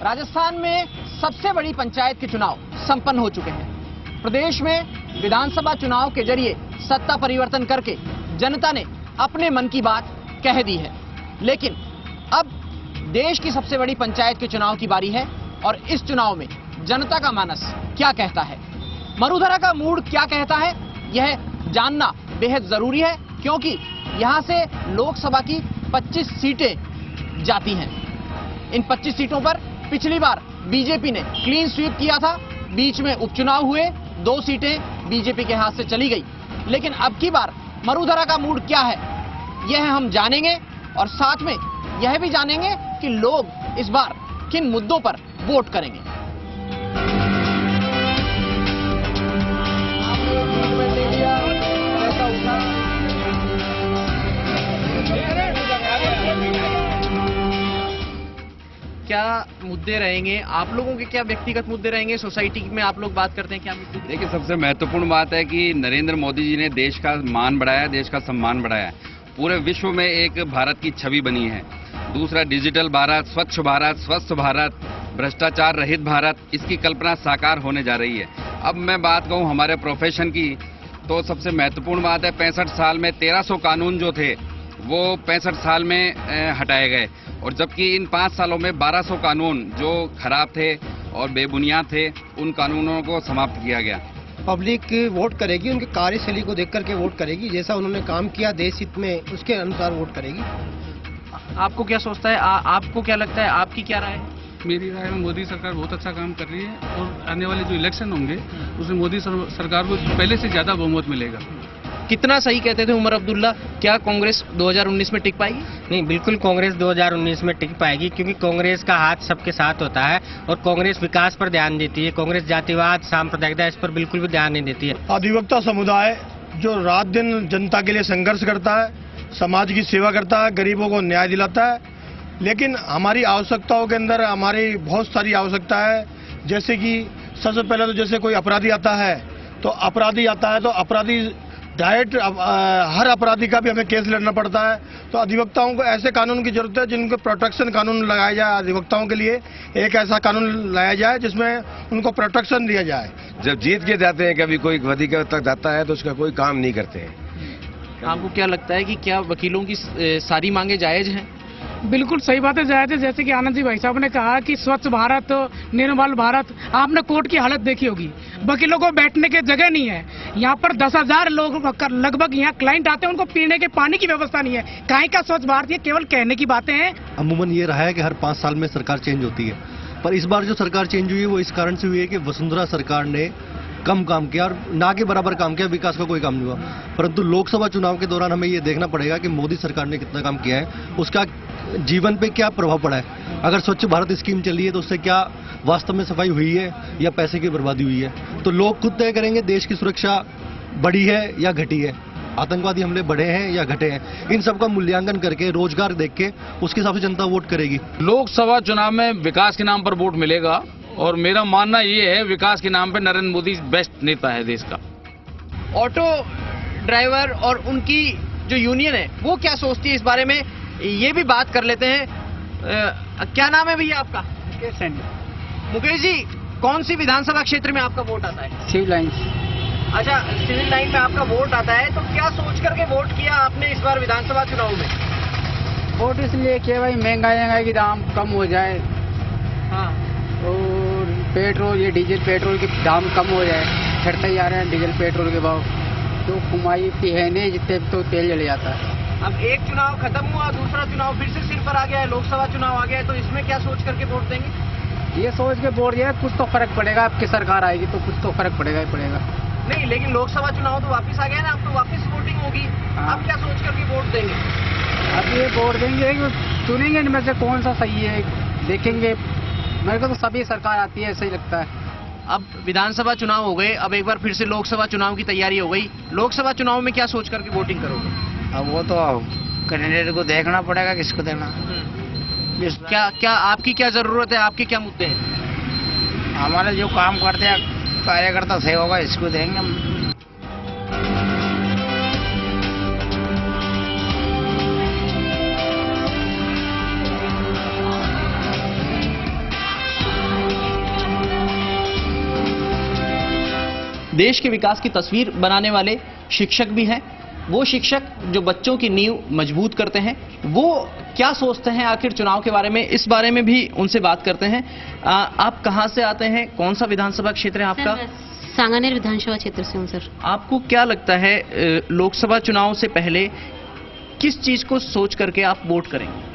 राजस्थान में सबसे बड़ी पंचायत के चुनाव संपन्न हो चुके हैं। प्रदेश में विधानसभा चुनाव के जरिए सत्ता परिवर्तन करके जनता ने अपने मन की बात कह दी है। लेकिन अब देश की सबसे बड़ी पंचायत के चुनाव की बारी है और इस चुनाव में जनता का मानस क्या कहता है, मरुधरा का मूड क्या कहता है, यह जानना बेहद जरूरी है, क्योंकि यहां से लोकसभा की 25 सीटें जाती हैं। इन 25 सीटों पर पिछली बार बीजेपी ने क्लीन स्वीप किया था, बीच में उपचुनाव हुए, 2 सीटें बीजेपी के हाथ से चली गई। लेकिन अब की बार मरुधरा का मूड क्या है, यह हम जानेंगे और साथ में यह भी जानेंगे कि लोग इस बार किन मुद्दों पर वोट करेंगे। क्या मुद्दे रहेंगे आप लोगों के, क्या व्यक्तिगत मुद्दे रहेंगे, सोसाइटी में आप लोग बात करते हैं क्या मुद्दे? देखिए, सबसे महत्वपूर्ण बात है कि नरेंद्र मोदी जी ने देश का मान बढ़ाया, देश का सम्मान बढ़ाया, पूरे विश्व में एक भारत की छवि बनी है। दूसरा, डिजिटल भारत, स्वच्छ भारत, स्वस्थ भारत, भ्रष्टाचार रहित भारत, इसकी कल्पना साकार होने जा रही है। अब मैं बात कहूँ हमारे प्रोफेशन की, तो सबसे महत्वपूर्ण बात है 65 साल में 1300 कानून जो थे वो 65 साल में हटाए गए, और जबकि इन 5 सालों में 1200 कानून जो खराब थे और बेबुनियाद थे, उन कानूनों को समाप्त किया गया। पब्लिक वोट करेगी, उनकी कार्यशैली को देख करके वोट करेगी, जैसा उन्होंने काम किया देश हित में उसके अनुसार वोट करेगी। आपको क्या सोचता है, आपको क्या लगता है, आपकी क्या राय है? मेरी राय में मोदी सरकार बहुत अच्छा काम कर रही है और आने वाले जो इलेक्शन होंगे उसमें मोदी सरकार को पहले से ज्यादा बहुमत मिलेगा। कितना सही कहते थे उमर अब्दुल्ला, क्या कांग्रेस 2019 में टिक पाएगी? नहीं, बिल्कुल कांग्रेस 2019 में टिक पाएगी, क्योंकि कांग्रेस का हाथ सबके साथ होता है और कांग्रेस विकास पर ध्यान देती है। कांग्रेस जातिवाद, सांप्रदायिकता, इस पर बिल्कुल भी ध्यान नहीं देती है। अधिवक्ता समुदाय जो रात दिन जनता के लिए संघर्ष करता है, समाज की सेवा करता है, गरीबों को न्याय दिलाता है, लेकिन हमारी आवश्यकताओं के अंदर हमारी बहुत सारी आवश्यकता है। जैसे कि सबसे पहले तो जैसे कोई अपराधी आता है तो अपराधी डायरेक्ट हर अपराधी का भी हमें केस लड़ना पड़ता है। तो अधिवक्ताओं को ऐसे कानून की जरूरत है जिनको प्रोटेक्शन कानून लगाया जाए। अधिवक्ताओं के लिए एक ऐसा कानून लाया जाए जिसमें उनको प्रोटेक्शन दिया जाए। जब जीत के जाते हैं, कभी कोई अधिवक्ता तक जाता है तो उसका कोई काम नहीं करते हैं। आपको क्या लगता है कि क्या वकीलों की सारी मांगे जायज हैं? बिल्कुल सही बात है, जायज है। जैसे कि आनंद जी भाई साहब ने कहा कि स्वच्छ भारत, निर्मल भारत, आपने कोर्ट की हालत देखी होगी, वकीलों को बैठने की जगह नहीं है। यहाँ पर 10,000 लोग लगभग यहाँ क्लाइंट आते हैं, उनको पीने के पानी की व्यवस्था नहीं है। काहे का स्वच्छ भारत, ये केवल कहने की बातें हैं। अमूमन ये रहा है कि हर 5 साल में सरकार चेंज होती है, पर इस बार जो सरकार चेंज हुई है वो इस कारण से हुई है कि वसुंधरा सरकार ने कम काम किया और ना के बराबर काम किया, विकास का कोई काम नहीं हुआ। परंतु लोकसभा चुनाव के दौरान हमें ये देखना पड़ेगा कि मोदी सरकार ने कितना काम किया है, उसका जीवन पे क्या प्रभाव पड़ा है। अगर स्वच्छ भारत स्कीम चली है तो उससे क्या वास्तव में सफाई हुई है या पैसे की बर्बादी हुई है। तो लोग खुद तय करेंगे देश की सुरक्षा बढ़ी है या घटी है, आतंकवादी हमले बढ़े हैं या घटे हैं। इन सब का मूल्यांकन करके, रोजगार देख के, उसके हिसाब से जनता वोट करेगी। लोकसभा चुनाव में विकास के नाम पर वोट मिलेगा और मेरा मानना ये है विकास के नाम पर नरेंद्र मोदी बेस्ट नेता है देश का। ऑटो ड्राइवर और उनकी जो यूनियन है वो क्या सोचती है इस बारे में, ये भी बात कर लेते हैं। क्या नाम है भैया आपका? मुकेश जी, कौन सी विधानसभा क्षेत्र में आपका वोट आता है? Civil line. अच्छा, सिविल लाइन में आपका वोट आता है, तो क्या सोच करके वोट किया आपने इस बार विधानसभा चुनाव में? वोट इसलिए किया भाई महंगाई की दाम कम हो जाए, हाँ, और पेट्रोल, ये डीजल पेट्रोल के दाम कम हो जाए। चढ़ते ही आ रहे हैं डीजल पेट्रोल के भाव, तो कमाई की है नहीं, जितने तो तेल जल जाता है। अब एक चुनाव खत्म हुआ, दूसरा चुनाव फिर से सिर पर आ गया है, लोकसभा चुनाव आ गया है, तो इसमें क्या सोच करके वोट देंगे? ये सोच के वोट दिया, कुछ तो फर्क पड़ेगा। आपकी सरकार आएगी तो कुछ तो फर्क पड़ेगा ही पड़ेगा। नहीं, लेकिन लोकसभा चुनाव तो वापस आ गया ना, अब तो वापस वोटिंग होगी। अब क्या सोच करके वोट देंगे? अब ये वोट देंगे, चुनेंगे इनमें से कौन सा सही है, देखेंगे। मेरे को तो सभी सरकार आती है ऐसा ही लगता है। अब विधानसभा चुनाव हो गए, अब एक बार फिर से लोकसभा चुनाव की तैयारी हो गई। लोकसभा चुनाव में क्या सोच करके वोटिंग करोगे? अब वो तो कैंडिडेट को देखना पड़ेगा किसको देना। क्या आपकी क्या जरूरत है, आपके क्या मुद्दे हैं? हमारे जो काम करते हैं कार्यकर्ता सही होगा, इसको देंगे हम। देश के विकास की तस्वीर बनाने वाले शिक्षक भी हैं। वो शिक्षक जो बच्चों की नींव मजबूत करते हैं, वो क्या सोचते हैं आखिर चुनाव के बारे में, इस बारे में भी उनसे बात करते हैं। आप कहां से आते हैं, कौन सा विधानसभा क्षेत्र है आपका? सांगानेर विधानसभा क्षेत्र से हूँ सर। आपको क्या लगता है लोकसभा चुनाव से पहले किस चीज को सोच करके आप वोट करेंगे?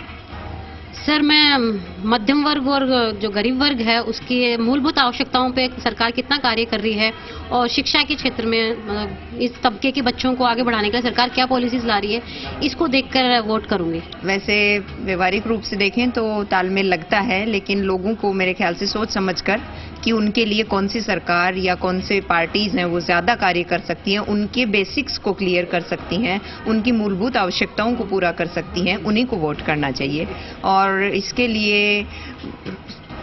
सर, मैं मध्यम वर्ग और जो गरीब वर्ग है उसकी मूलभूत आवश्यकताओं पे सरकार कितना कार्य कर रही है और शिक्षा के क्षेत्र में इस तबके के बच्चों को आगे बढ़ाने के लिए सरकार क्या पॉलिसीज ला रही है, इसको देखकर वोट करूंगी। वैसे व्यवहारिक रूप से देखें तो तालमेल लगता है, लेकिन लोगों को मेरे ख्याल से सोच समझकर कि उनके लिए कौन सी सरकार या कौन से पार्टीज हैं वो ज्यादा कार्य कर सकती हैं, उनके बेसिक्स को क्लियर कर सकती हैं, उनकी मूलभूत आवश्यकताओं को पूरा कर सकती हैं, उन्हीं को वोट करना चाहिए। और इसके लिए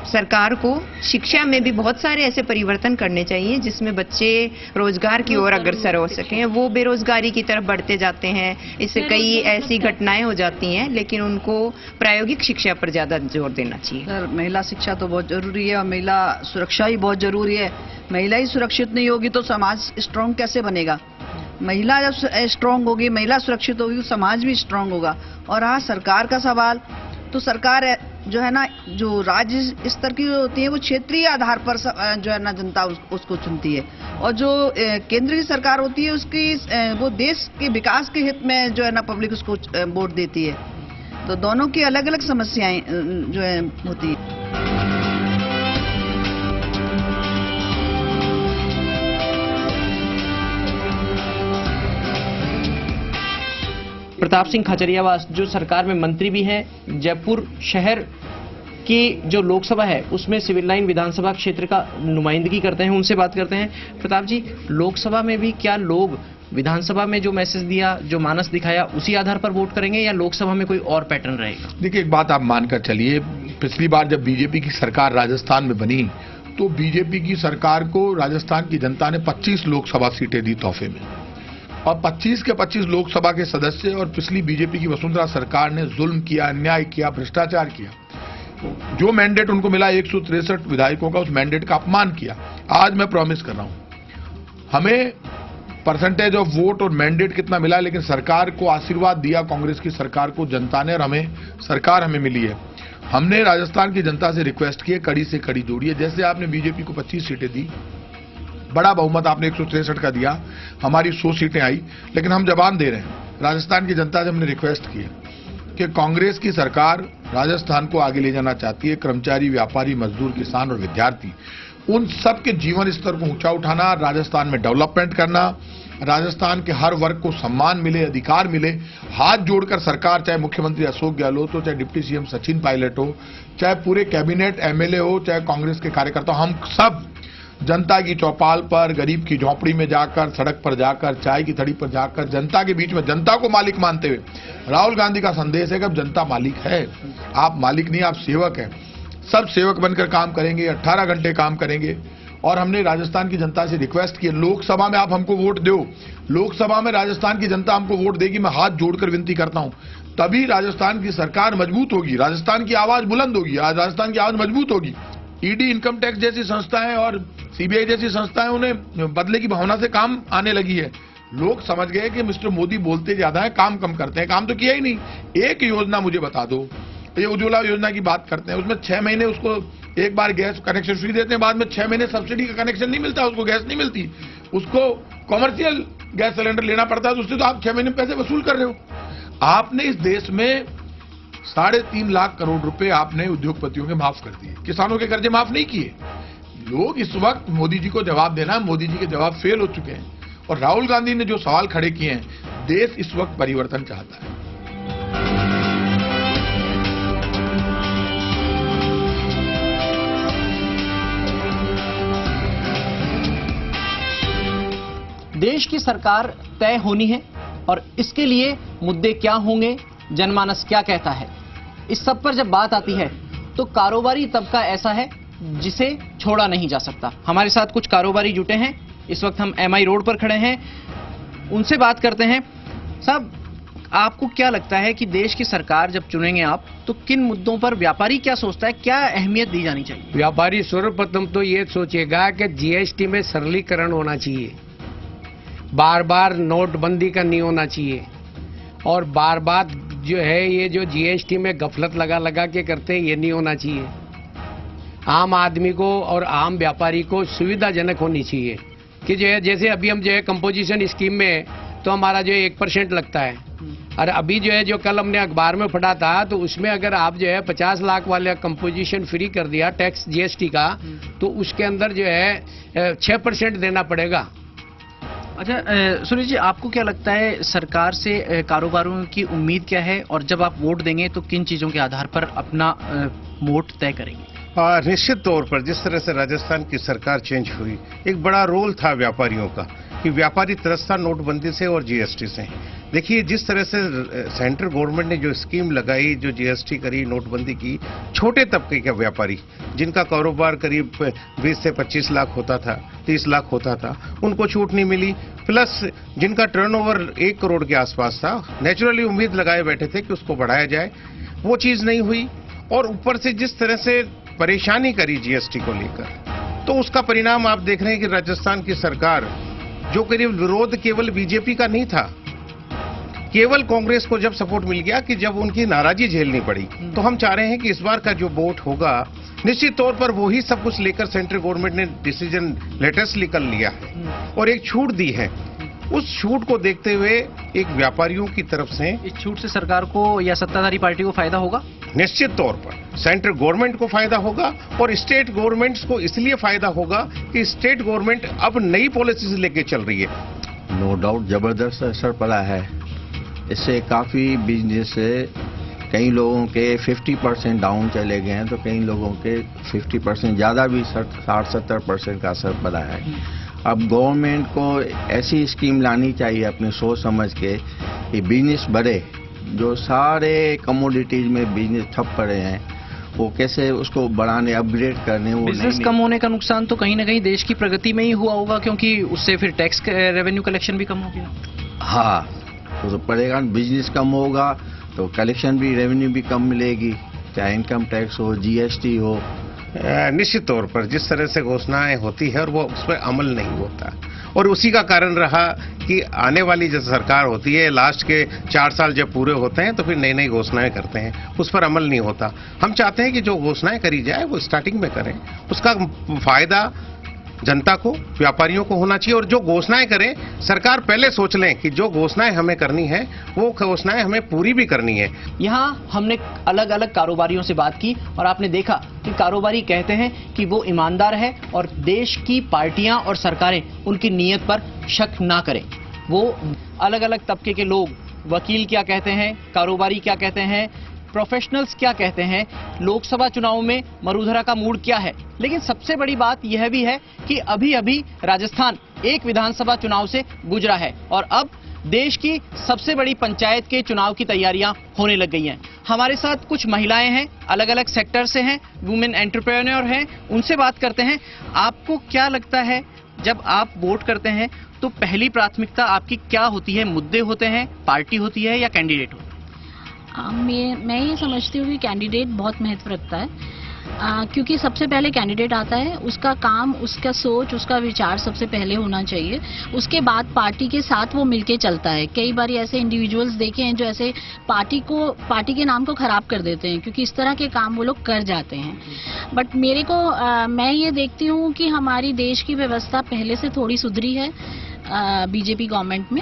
सरकार को शिक्षा में भी बहुत सारे ऐसे परिवर्तन करने चाहिए जिसमें बच्चे रोजगार की ओर अग्रसर हो सकें। वो बेरोजगारी की तरफ बढ़ते जाते हैं, इससे कई ऐसी घटनाएं हो जाती हैं, लेकिन उनको प्रायोगिक शिक्षा पर ज्यादा जोर देना चाहिए। सर, महिला शिक्षा तो बहुत जरूरी है और महिला सुरक्षा ही बहुत जरूरी है। महिला ही सुरक्षित नहीं होगी तो समाज स्ट्रांग कैसे बनेगा? महिला जब स्ट्रांग होगी, महिला सुरक्षित होगी तो समाज भी स्ट्रांग होगा। और हाँ, सरकार का सवाल तो सरकार जो है ना, जो राज्य स्तर की होती है वो क्षेत्रीय आधार पर जो है ना जनता उसको चुनती है, और जो केंद्र की सरकार होती है उसकी वो देश के विकास के हित में जो है ना पब्लिक उसको वोट देती है। तो दोनों की अलग अलग समस्याएं जो है होती है। प्रताप सिंह खाचरियावास जो सरकार में मंत्री भी हैं, जयपुर शहर की जो लोकसभा है उसमें सिविल लाइन विधानसभा क्षेत्र का नुमाइंदगी करते हैं, उनसे बात करते हैं। प्रताप जी, लोकसभा में भी क्या लोग विधानसभा में जो मैसेज दिया, जो मानस दिखाया, उसी आधार पर वोट करेंगे या लोकसभा में कोई और पैटर्न रहेगा? देखिए, एक बात आप मानकर चलिए, पिछली बार जब बीजेपी की सरकार राजस्थान में बनी तो बीजेपी की सरकार को राजस्थान की जनता ने 25 लोकसभा सीटें दी तोहफे में, और 25 के 25 लोकसभा के सदस्य और पिछली बीजेपी की वसुंधरा सरकार ने जुल्म किया, अन्याय किया, भ्रष्टाचार किया। जो मैंडेट उनको मिला 163 विधायकों का, उस मैंडेट का अपमान किया। आज मैं प्रॉमिस कर रहा हूं, हमें परसेंटेज ऑफ वोट और मैंडेट कितना मिला, लेकिन सरकार को आशीर्वाद दिया कांग्रेस की सरकार को जनता ने, और हमें सरकार हमें मिली है। हमने राजस्थान की जनता से रिक्वेस्ट की है, कड़ी से कड़ी जोड़िए। जैसे आपने बीजेपी को 25 सीटें दी, बड़ा बहुमत आपने 163 का दिया, हमारी 100 सीटें आई, लेकिन हम जवाब दे रहे हैं। राजस्थान की जनता से हमने रिक्वेस्ट की है कि कांग्रेस की सरकार राजस्थान को आगे ले जाना चाहती है। कर्मचारी, व्यापारी, मजदूर, किसान और विद्यार्थी, उन सब के जीवन स्तर को ऊंचा उठाना, राजस्थान में डेवलपमेंट करना, राजस्थान के हर वर्ग को सम्मान मिले, अधिकार मिले। हाथ जोड़कर सरकार, चाहे मुख्यमंत्री अशोक गहलोत हो, चाहे डिप्टी सीएम सचिन पायलट हो, चाहे पूरे कैबिनेट एमएलए हो, चाहे कांग्रेस के कार्यकर्ता, हम सब जनता की चौपाल पर, गरीब की झोंपड़ी में जाकर, सड़क पर जाकर, चाय की थड़ी पर जाकर, जनता के बीच में जनता को मालिक मानते हुए, राहुल गांधी का संदेश है कि अब जनता मालिक है, आप मालिक नहीं, आप सेवक हैं। सब सेवक बनकर काम करेंगे, 18 घंटे काम करेंगे। और हमने राजस्थान की जनता से रिक्वेस्ट की, लोकसभा में आप हमको वोट दो, लोकसभा में राजस्थान की जनता हमको वोट देगी। मैं हाथ जोड़कर विनती करता हूं, तभी राजस्थान की सरकार मजबूत होगी, राजस्थान की आवाज बुलंद होगी, आज राजस्थान की आवाज मजबूत होगी। ईडी, इनकम टैक्स जैसी संस्थाएं और सीबीआई जैसी संस्थाएं, उन्हें बदले की भावना से काम आने लगी है। लोग समझ गए कि मिस्टर मोदी बोलते ज्यादा है, काम कम करते हैं। काम तो किया ही नहीं। एक योजना मुझे बता दो, ये उज्ज्वला योजना की बात करते हैं, उसमें 6 महीने उसको एक बार गैस कनेक्शन फ्री देते हैं, बाद में 6 महीने सब्सिडी का कनेक्शन नहीं मिलता, उसको गैस नहीं मिलती, उसको कॉमर्शियल गैस सिलेंडर लेना पड़ता है, तो उससे तो आप 6 महीने पैसे वसूल कर रहे हो। आपने इस देश में 3.5 लाख करोड़ रुपए आपने उद्योगपतियों के माफ कर दिए, किसानों के कर्जे माफ नहीं किए। लोग इस वक्त मोदी जी को जवाब देना, मोदी जी के जवाब फेल हो चुके हैं। और राहुल गांधी ने जो सवाल खड़े किए हैं, देश इस वक्त परिवर्तन चाहता है। देश की सरकार तय होनी है और इसके लिए मुद्दे क्या होंगे, जनमानस क्या कहता है, इस सब पर जब बात आती है तो कारोबारी तबका ऐसा है जिसे छोड़ा नहीं जा सकता। हमारे साथ कुछ कारोबारी जुटे हैं, इस वक्त हम एमआई रोड पर खड़े हैं, उनसे बात करते हैं। साहब, आपको क्या लगता है कि देश की सरकार जब चुनेंगे आप, तो किन मुद्दों पर व्यापारी क्या सोचता है, क्या अहमियत दी जानी चाहिए? व्यापारी सर्वप्रथम तो ये सोचेगा कि जीएसटी में सरलीकरण होना चाहिए, बार बार नोटबंदी का नहीं होना चाहिए, और बार बार जो है ये जो जीएसटी में गफलत लगा लगा के करते हैं ये नहीं होना चाहिए। आम आदमी को और आम व्यापारी को सुविधाजनक होनी चाहिए कि जो है जैसे अभी हम जो है कंपोजिशन स्कीम में तो हमारा जो है 1% लगता है, और अभी जो है जो कल हमने अखबार में पढ़ा था तो उसमें अगर आप जो है 50 लाख वाले कंपोजिशन फ्री कर दिया टैक्स जीएसटी का, तो उसके अंदर जो है 6% देना पड़ेगा। अच्छा सुनील जी, आपको क्या लगता है सरकार से कारोबारियों की उम्मीद क्या है, और जब आप वोट देंगे तो किन चीजों के आधार पर अपना वोट तय करेंगे? निश्चित तौर पर जिस तरह से राजस्थान की सरकार चेंज हुई, एक बड़ा रोल था व्यापारियों का कि व्यापारी त्रस्त था नोटबंदी से और जीएसटी से। देखिए जिस तरह से सेंट्रल गवर्नमेंट ने जो स्कीम लगाई, जो जीएसटी करी, नोटबंदी की, छोटे तबके के व्यापारी जिनका कारोबार करीब 20 से 25 लाख होता था, 30 लाख होता था, उनको छूट नहीं मिली। प्लस जिनका टर्नओवर 1 करोड़ के आसपास था, नेचुरली उम्मीद लगाए बैठे थे कि उसको बढ़ाया जाए, वो चीज नहीं हुई। और ऊपर से जिस तरह से परेशानी करी जीएसटी को लेकर, तो उसका परिणाम आप देख रहे हैं कि राजस्थान की सरकार जो करीब विरोध केवल बीजेपी का नहीं था, केवल कांग्रेस को जब सपोर्ट मिल गया कि जब उनकी नाराजगी झेलनी पड़ी, तो हम चाह रहे हैं कि इस बार का जो वोट होगा निश्चित तौर पर वही सब कुछ लेकर सेंट्रल गवर्नमेंट ने डिसीजन लेटेस्ट निकल लिया है और एक छूट दी है। उस छूट को देखते हुए एक व्यापारियों की तरफ से इस छूट से सरकार को या सत्ताधारी पार्टी को फायदा होगा? निश्चित तौर पर सेंट्रल गवर्नमेंट को फायदा होगा और स्टेट गवर्नमेंट्स को इसलिए फायदा होगा कि स्टेट गवर्नमेंट अब नई पॉलिसीज लेके चल रही है। नो डाउट जबरदस्त असर पड़ा है, इससे काफी बिजनेस से कई लोगों के 50% डाउन चले गए हैं, तो कई लोगों के 50% ज्यादा भी 60-70% का असर पड़ा है। अब गवर्नमेंट को ऐसी स्कीम लानी चाहिए अपने सोच समझ के कि बिजनेस बढ़े, जो सारे कमोडिटीज में बिजनेस ठप पड़े हैं वो कैसे उसको बढ़ाने, अपग्रेड करने। वो बिजनेस कम होने का नुकसान तो कहीं ना कहीं देश की प्रगति में ही हुआ होगा, क्योंकि उससे फिर टैक्स रेवेन्यू कलेक्शन भी कम हो गया। हाँ तो पड़ेगा, बिजनेस कम होगा तो कलेक्शन भी, रेवेन्यू भी कम मिलेगी, चाहे इनकम टैक्स हो, जीएसटी हो। निश्चित तौर पर जिस तरह से घोषणाएं होती है और वो उस पर अमल नहीं होता, और उसी का कारण रहा कि आने वाली जो सरकार होती है लास्ट के 4 साल जब पूरे होते हैं तो फिर नई नई घोषणाएं करते हैं, उस पर अमल नहीं होता। हम चाहते हैं कि जो घोषणाएं करी जाए वो स्टार्टिंग में करें, उसका फायदा जनता को, व्यापारियों को होना चाहिए। और जो घोषणाएं करें सरकार पहले सोच लें कि जो घोषणाएं हमें करनी है वो घोषणाएं हमें पूरी भी करनी है। यहाँ हमने अलग अलग कारोबारियों से बात की और आपने देखा कि कारोबारी कहते हैं कि वो ईमानदार है और देश की पार्टियां और सरकारें उनकी नीयत पर शक ना करें। वो अलग अलग तबके के लोग, वकील क्या कहते हैं, कारोबारी क्या कहते हैं, प्रोफेशनल्स क्या कहते हैं, लोकसभा चुनाव में मरुधरा का मूड क्या है। लेकिन सबसे बड़ी बात यह भी है कि अभी अभी राजस्थान एक विधानसभा चुनाव से गुजरा है और अब देश की सबसे बड़ी पंचायत के चुनाव की तैयारियां होने लग गई हैं। हमारे साथ कुछ महिलाएं हैं, अलग अलग सेक्टर से हैं, वुमेन एंटरप्रेन्योर हैं, उनसे बात करते हैं। आपको क्या लगता है जब आप वोट करते हैं तो पहली प्राथमिकता आपकी क्या होती है? मुद्दे होते हैं, पार्टी होती है या कैंडिडेट होता है? मैं ये समझती हूँ कि कैंडिडेट बहुत महत्व रखता है, क्योंकि सबसे पहले कैंडिडेट आता है, उसका काम, उसका सोच, उसका विचार सबसे पहले होना चाहिए, उसके बाद पार्टी के साथ वो मिलके चलता है। कई बार ऐसे इंडिविजुअल्स देखे हैं जो ऐसे पार्टी के नाम को खराब कर देते हैं, क्योंकि इस तरह के काम वो लोग कर जाते हैं। बट मैं ये देखती हूँ कि हमारी देश की व्यवस्था पहले से थोड़ी सुधरी है बीजेपी गवर्नमेंट में,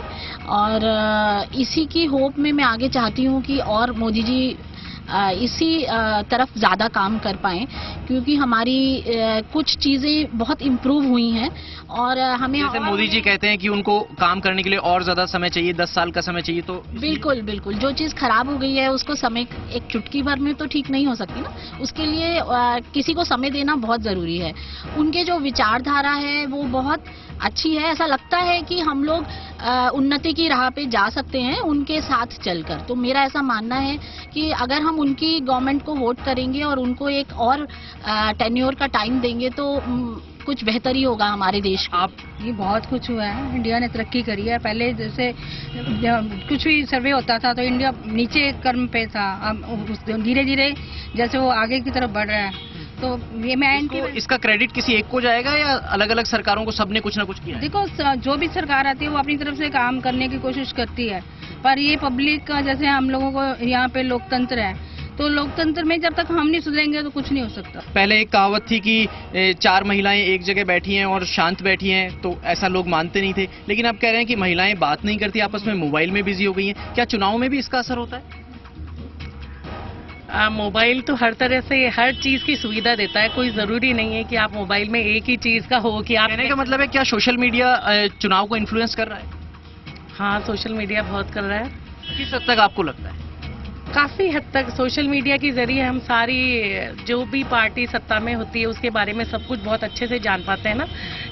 और इसी की होप में मैं आगे चाहती हूँ कि और मोदी जी इसी तरफ ज़्यादा काम कर पाएं, क्योंकि हमारी कुछ चीज़ें बहुत इम्प्रूव हुई हैं और हमें, जैसे मोदी जी कहते हैं कि उनको काम करने के लिए और ज़्यादा समय चाहिए, 10 साल का समय चाहिए, तो बिल्कुल बिल्कुल जो चीज़ खराब हो गई है उसको समय एक चुटकी भर में तो ठीक नहीं हो सकती ना, उसके लिए किसी को समय देना बहुत ज़रूरी है। उनके जो विचारधारा है वो बहुत अच्छी है, ऐसा लगता है कि हम लोग उन्नति की राह पे जा सकते हैं उनके साथ चलकर। तो मेरा ऐसा मानना है कि अगर हम उनकी गवर्नमेंट को वोट करेंगे और उनको एक और टेन्योर का टाइम देंगे तो कुछ बेहतरी होगा हमारे देश को। ये बहुत कुछ हुआ है, इंडिया ने तरक्की करी है। पहले जैसे कुछ भी सर्वे होता था तो इंडिया नीचे क्रम पे था, अब धीरे धीरे जैसे वो आगे की तरफ बढ़ रहा है। तो ये मैं इसका क्रेडिट किसी एक को जाएगा या अलग अलग सरकारों को, सबने कुछ ना कुछ किया? देखो, जो भी सरकार आती है वो अपनी तरफ से काम करने की कोशिश करती है, पर ये पब्लिक का, जैसे हम लोगों को यहाँ पे लोकतंत्र है, तो लोकतंत्र में जब तक हम नहीं सुधरेंगे तो कुछ नहीं हो सकता। पहले एक कहावत थी कि 4 महिलाएं एक जगह बैठी हैं और शांत बैठी हैं, तो ऐसा लोग मानते नहीं थे, लेकिन अब कह रहे हैं कि महिलाएं बात नहीं करती, आपस में मोबाइल में बिजी हो गई हैं। क्या चुनाव में भी इसका असर होता है? मोबाइल तो हर तरह से हर चीज की सुविधा देता है, कोई जरूरी नहीं है कि आप मोबाइल में एक ही चीज का हो कि आप। कहने का मतलब है क्या सोशल मीडिया चुनाव को इन्फ्लुएंस कर रहा है? हाँ, सोशल मीडिया बहुत कर रहा है। किस हद तक आपको लगता है? काफी हद तक सोशल मीडिया के जरिए हम सारी जो भी पार्टी सत्ता में होती है उसके बारे में सब कुछ बहुत अच्छे से जान पाते हैं ना।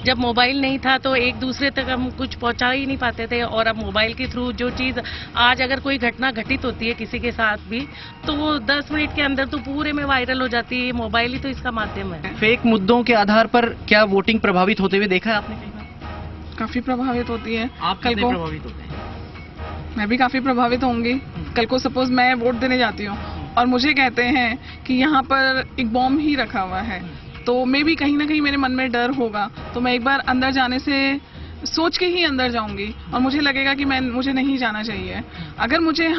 जब मोबाइल नहीं था तो एक दूसरे तक हम कुछ पहुंचा ही नहीं पाते थे, और अब मोबाइल के थ्रू जो चीज आज अगर कोई घटना घटित होती है किसी के साथ भी तो वो 10 मिनट के अंदर तो पूरे में वायरल हो जाती है। मोबाइल ही तो इसका माध्यम है। फेक मुद्दों के आधार पर क्या वोटिंग प्रभावित होते हुए देखा है आपने कहीं बार? काफी प्रभावित होती है। आप कल को प्रभावित होते हैं? मैं भी काफी प्रभावित होंगी। कल को सपोज मैं वोट देने जाती हूँ और मुझे कहते हैं कि यहाँ पर एक बॉम्ब ही रखा हुआ है, तो मैं भी कहीं ना कहीं मेरे मन में डर होगा, तो मैं एक बार अंदर जाने से सोच के ही अंदर जाऊंगी और मुझे लगेगा कि मुझे नहीं जाना चाहिए। अगर मुझे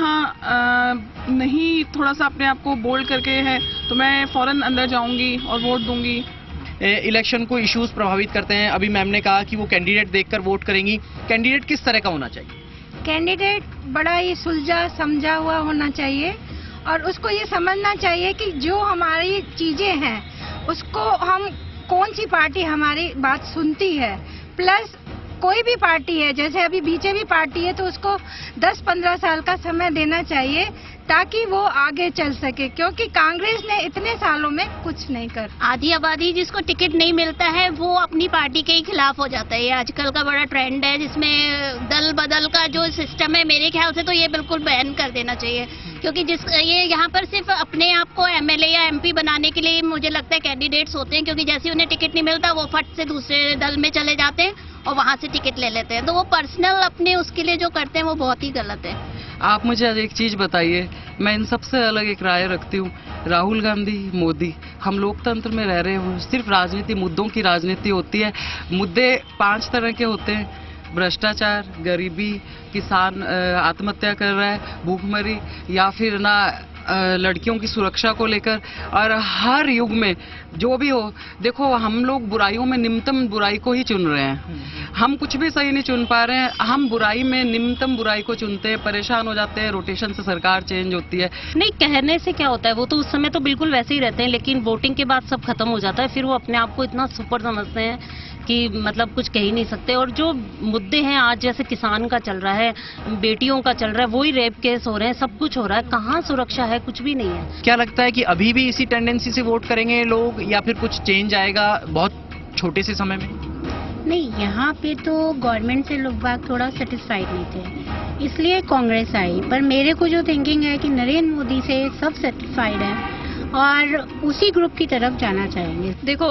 नहीं थोड़ा सा अपने आप को बोल्ड करके है तो मैं फौरन अंदर जाऊंगी और वोट दूंगी। इलेक्शन को इश्यूज प्रभावित करते हैं। अभी मैम ने कहा कि वो कैंडिडेट देखकर वोट करेंगी। कैंडिडेट किस तरह का होना चाहिए? कैंडिडेट बड़ा ही सुलझा समझा हुआ होना चाहिए और उसको ये समझना चाहिए कि जो हमारी चीजें हैं उसको हम कौन सी पार्टी हमारी बात सुनती है। प्लस कोई भी पार्टी है, जैसे अभी बीजेपी पार्टी है, तो उसको 10-15 साल का समय देना चाहिए ताकि वो आगे चल सके, क्योंकि कांग्रेस ने इतने सालों में कुछ नहीं कर। आधी आबादी जिसको टिकट नहीं मिलता है वो अपनी पार्टी के ही खिलाफ हो जाता है। ये आजकल का बड़ा ट्रेंड है जिसमें दल बदल का जो सिस्टम है, मेरे ख्याल से तो ये बिल्कुल बैन कर देना चाहिए, क्योंकि ये यहाँ पर सिर्फ अपने आप को एमएलए या एमपी बनाने के लिए मुझे लगता है कैंडिडेट्स होते हैं, क्योंकि जैसे उन्हें टिकट नहीं मिलता वो फट से दूसरे दल में चले जाते हैं और वहाँ से टिकट ले लेते हैं। तो वो पर्सनल अपने उसके लिए जो करते हैं वो बहुत ही गलत है। आप मुझे एक चीज बताइए, मैं इन सबसे अलग एक राय रखती हूँ। राहुल गांधी, मोदी, हम लोकतंत्र में रह रहे हैं, सिर्फ राजनीति, मुद्दों की राजनीति होती है। मुद्दे 5 तरह के होते हैं: भ्रष्टाचार, गरीबी, किसान आत्महत्या कर रहा है, भूखमरी, या फिर ना लड़कियों की सुरक्षा को लेकर। और हर युग में जो भी हो, देखो हम लोग बुराइयों में निम्नतम बुराई को ही चुन रहे हैं। हम कुछ भी सही नहीं चुन पा रहे हैं, हम बुराई में निम्नतम बुराई को चुनते हैं, परेशान हो जाते हैं। रोटेशन से सरकार चेंज होती है। नहीं, कहने से क्या होता है, वो तो उस समय तो बिल्कुल वैसे ही रहते हैं, लेकिन वोटिंग के बाद सब खत्म हो जाता है। फिर वो अपने आप को इतना सुपर समझते हैं कि मतलब कुछ कह ही नहीं सकते। और जो मुद्दे हैं आज, जैसे किसान का चल रहा है, बेटियों का चल रहा है, वही रेप केस हो रहे हैं, सब कुछ हो रहा है। कहाँ सुरक्षा है? कुछ भी नहीं है। क्या लगता है कि अभी भी इसी टेंडेंसी से वोट करेंगे लोग, या फिर कुछ चेंज आएगा बहुत छोटे से समय में? नहीं, यहाँ पे तो गवर्नमेंट से लोग बाग थोड़ा सेटिस्फाइड नहीं थे, इसलिए कांग्रेस आई। पर मेरे को जो थिंकिंग है कि नरेंद्र मोदी से सब सेटिस्फाइड है और उसी ग्रुप की तरफ जाना चाहेंगे। देखो,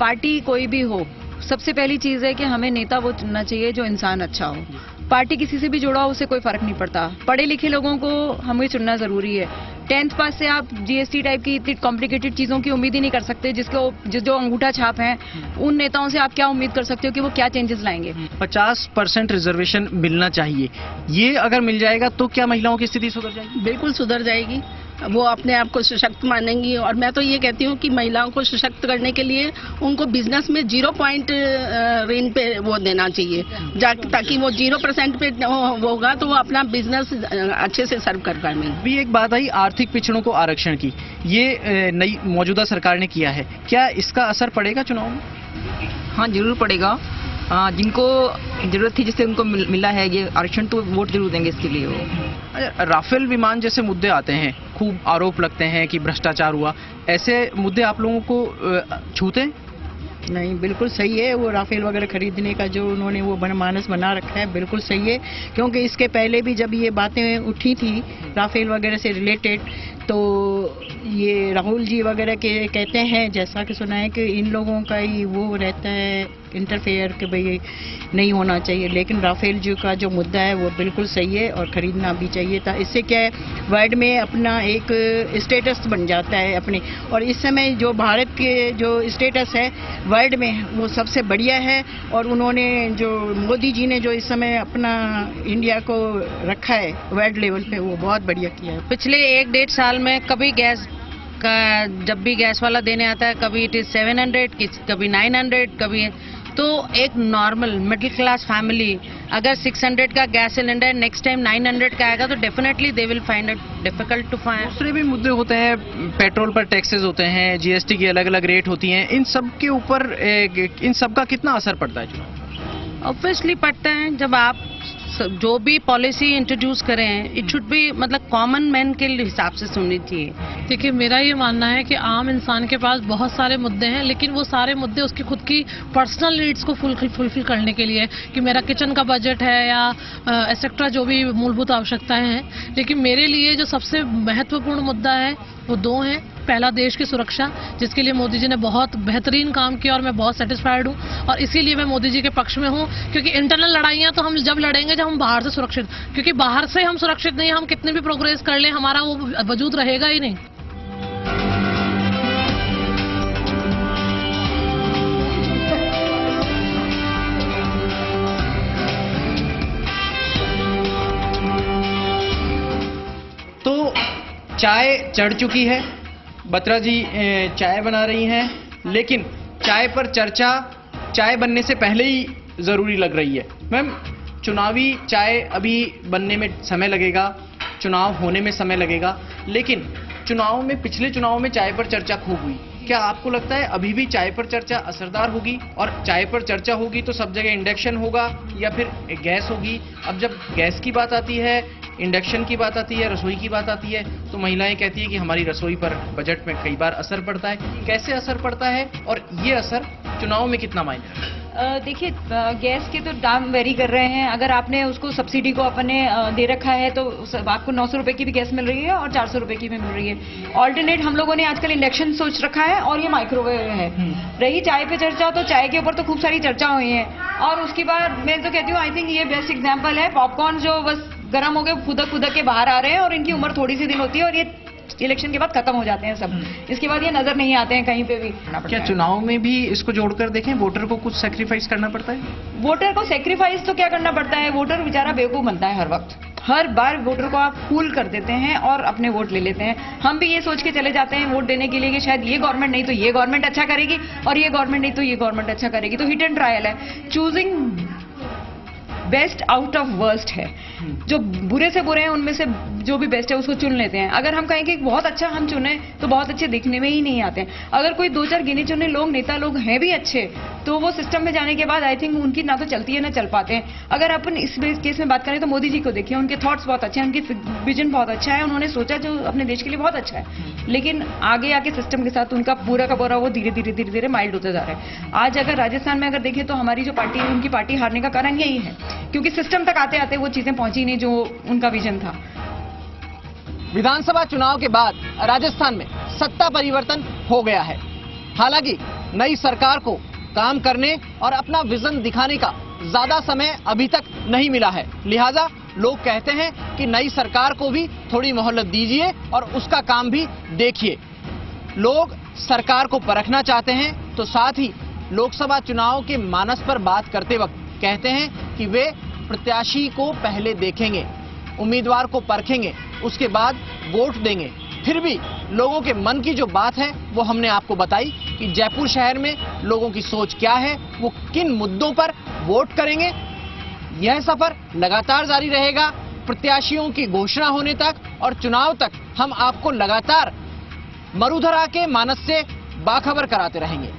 पार्टी कोई भी हो, सबसे पहली चीज है कि हमें नेता वो चुनना चाहिए जो इंसान अच्छा हो। पार्टी किसी से भी जुड़ा हो, उससे कोई फर्क नहीं पड़ता। पढ़े लिखे लोगों को हमें चुनना जरूरी है। 10th पास से आप जीएसटी टाइप की इतनी कॉम्प्लिकेटेड चीजों की उम्मीद ही नहीं कर सकते। जो अंगूठा छाप हैं, उन नेताओं से आप क्या उम्मीद कर सकते हो कि वो क्या चेंजेस लाएंगे? 50% रिजर्वेशन मिलना चाहिए, ये अगर मिल जाएगा तो क्या महिलाओं की स्थिति सुधर जाएगी? बिल्कुल सुधर जाएगी। वो अपने आप को सशक्त मानेंगी। और मैं तो ये कहती हूँ कि महिलाओं को सशक्त करने के लिए उनको बिजनेस में 0 पॉइंट ऋण पे वो देना चाहिए, ताकि वो 0% पे होगा तो वो अपना बिजनेस अच्छे से सर्व कर पाएंगे। भी एक बात आई आर्थिक पिछड़ों को आरक्षण की, ये नई मौजूदा सरकार ने किया है, क्या इसका असर पड़ेगा चुनाव में? हाँ, जरूर पड़ेगा। जिनको जरूरत थी, जिससे उनको मिला है ये आरक्षण, तो वोट जरूर देंगे इसके लिए वो। राफेल विमान जैसे मुद्दे आते हैं, खूब आरोप लगते हैं कि भ्रष्टाचार हुआ, ऐसे मुद्दे आप लोगों को छूते हैं? नहीं, बिल्कुल सही है। वो राफेल वगैरह खरीदने का जो उन्होंने वो मानस बना रखा है, बिल्कुल सही है। क्योंकि इसके पहले भी जब ये बातें उठी थी राफेल वगैरह से रिलेटेड, तो ये राहुल जी वगैरह के कहते हैं, जैसा कि सुना है कि इन लोगों का ही वो रहता है इंटरफेयर कि भाई नहीं होना चाहिए, लेकिन राफेल जी का जो मुद्दा है वो बिल्कुल सही है और खरीदना भी चाहिए था। इससे क्या है, वर्ल्ड में अपना एक स्टेटस बन जाता है अपने, और इस समय जो भारत के जो स्टेटस है वर्ल्ड में वो सबसे बढ़िया है। और उन्होंने जो मोदी जी ने जो इस समय अपना इंडिया को रखा है वर्ल्ड लेवल पे, वो बहुत बढ़िया किया है। पिछले 1-1.5 साल में कभी गैस का, जब भी गैस वाला देने आता है, कभी इट इज 700, कभी 900, कभी, तो एक नॉर्मल मिडिल क्लास फैमिली अगर 600 का गैस सिलेंडर नेक्स्ट टाइम 900 का आएगा तो definitely they will find it difficult to find. दूसरे भी मुद्दे होते हैं, पेट्रोल पर टैक्सेस होते हैं, जीएसटी की अलग अलग रेट होती हैं, इन सब के ऊपर इन सब का कितना असर पड़ता है चुनाव? ऑब्वियसली पड़ता है। जब आप जो भी पॉलिसी इंट्रोड्यूस करें, इट शुड बी मतलब कॉमन मैन के हिसाब से सुननी चाहिए। देखिए, मेरा ये मानना है कि आम इंसान के पास बहुत सारे मुद्दे हैं, लेकिन वो सारे मुद्दे उसकी खुद की पर्सनल नीड्स को फुलफिल करने के लिए, कि मेरा किचन का बजट है या एक्सेट्रा जो भी मूलभूत आवश्यकताएं हैं। लेकिन मेरे लिए जो सबसे महत्वपूर्ण मुद्दा है वो दो हैं। पहला, देश की सुरक्षा, जिसके लिए मोदी जी ने बहुत बेहतरीन काम किया और मैं बहुत सेटिस्फाइड हूँ, और इसीलिए मैं मोदी जी के पक्ष में हूँ। क्योंकि इंटरनल लड़ाइयाँ तो हम जब लड़ेंगे जब हम बाहर से सुरक्षित, क्योंकि बाहर से हम सुरक्षित नहीं, हम कितने भी प्रोग्रेस कर लें हमारा वो वजूद रहेगा ही नहीं। तो चाय चढ़ चुकी है, बत्रा जी चाय बना रही हैं, लेकिन चाय पर चर्चा चाय बनने से पहले ही जरूरी लग रही है। मैम, चुनावी चाय अभी बनने में समय लगेगा, चुनाव होने में समय लगेगा, लेकिन चुनाव में, पिछले चुनाव में चाय पर चर्चा खूब हुई। क्या आपको लगता है अभी भी चाय पर चर्चा असरदार होगी? और चाय पर चर्चा होगी तो सब जगह इंडक्शन होगा या फिर गैस होगी? अब जब गैस की बात आती है, इंडक्शन की बात आती है, रसोई की बात आती है, तो महिलाएं कहती है कि हमारी रसोई पर बजट में कई बार असर पड़ता है। कैसे असर पड़ता है और ये असर चुनाव में कितना मायने रखता है? देखिए, गैस के तो दाम वेरी कर रहे हैं। अगर आपने उसको सब्सिडी को अपने दे रखा है तो आपको 900 रुपए की भी गैस मिल रही है और 400 रुपए की भी मिल रही है। ऑल्टरनेट हम लोगों ने आजकल इंडक्शन सोच रखा है और ये माइक्रोवेव है। रही चाय पे चर्चा, तो चाय के ऊपर तो खूब सारी चर्चा हुई है, और उसके बाद मैं तो कहती हूँ, आई थिंक ये बेस्ट एग्जाम्पल है। पॉपकॉर्न जो बस गर्म हो गए, खुदक के बाहर आ रहे हैं, और इनकी उम्र थोड़ी सी दिन होती है और ये इलेक्शन के बाद खत्म हो जाते हैं सब। इसके बाद ये नजर नहीं आते हैं कहीं पे भी। क्या चुनाव में भी इसको जोड़कर देखें, वोटर को कुछ सैक्रिफाइस करना पड़ता है? वोटर को सैक्रिफाइस तो क्या करना पड़ता है, वोटर बेचारा बेवकूफ बनता है हर वक्त। हर बार वोटर को आप फूल कर देते हैं और अपने वोट ले लेते हैं। हम भी ये सोच के चले जाते हैं वोट देने के लिए कि शायद ये गवर्नमेंट नहीं तो ये गवर्नमेंट अच्छा करेगी, और ये गवर्नमेंट नहीं तो ये गवर्नमेंट अच्छा करेगी। तो हिट एंड ट्रायल है, choosing best out of worst है। जो बुरे से बुरे हैं उनमें से जो भी बेस्ट है उसको चुन लेते हैं। अगर हम कहें कि बहुत अच्छा हम चुने तो बहुत अच्छे दिखने में ही नहीं आते हैं। अगर कोई 2-4 गिने चुने लोग, नेता लोग हैं भी अच्छे, तो वो सिस्टम में जाने के बाद आई थिंक उनकी ना तो चलती है ना चल पाते हैं। अगर अपन इस केस में बात करें तो मोदी जी को देखिए, उनके थॉट्स बहुत अच्छे हैं, उनकी विजन बहुत अच्छा है, उन्होंने सोचा जो अपने देश के लिए बहुत अच्छा है, लेकिन आगे आके सिस्टम के साथ उनका पूरा का पूरा वो धीरे धीरे माइल्ड होते जा रहा है। आज अगर राजस्थान में अगर देखें तो हमारी जो पार्टी है, उनकी पार्टी हारने का कारण यही है, क्योंकि सिस्टम तक आते आते वो चीजें पहुंची नहीं जो उनका विजन था। विधानसभा चुनाव के बाद राजस्थान में सत्ता परिवर्तन हो गया है। हालांकि नई सरकार को काम करने और अपना विजन दिखाने का ज्यादा समय अभी तक नहीं मिला है, लिहाजा लोग कहते हैं कि नई सरकार को भी थोड़ी मोहलत दीजिए और उसका काम भी देखिए। लोग सरकार को परखना चाहते हैं, तो साथ ही लोकसभा चुनाव के मानस पर बात करते वक्त कहते हैं कि वे प्रत्याशी को पहले देखेंगे, उम्मीदवार को परखेंगे, उसके बाद वोट देंगे। फिर भी लोगों के मन की जो बात है वो हमने आपको बताई कि जयपुर शहर में लोगों की सोच क्या है, वो किन मुद्दों पर वोट करेंगे। यह सफर लगातार जारी रहेगा प्रत्याशियों की घोषणा होने तक, और चुनाव तक हम आपको लगातार मरुधरा के मानस से बाखबर कराते रहेंगे।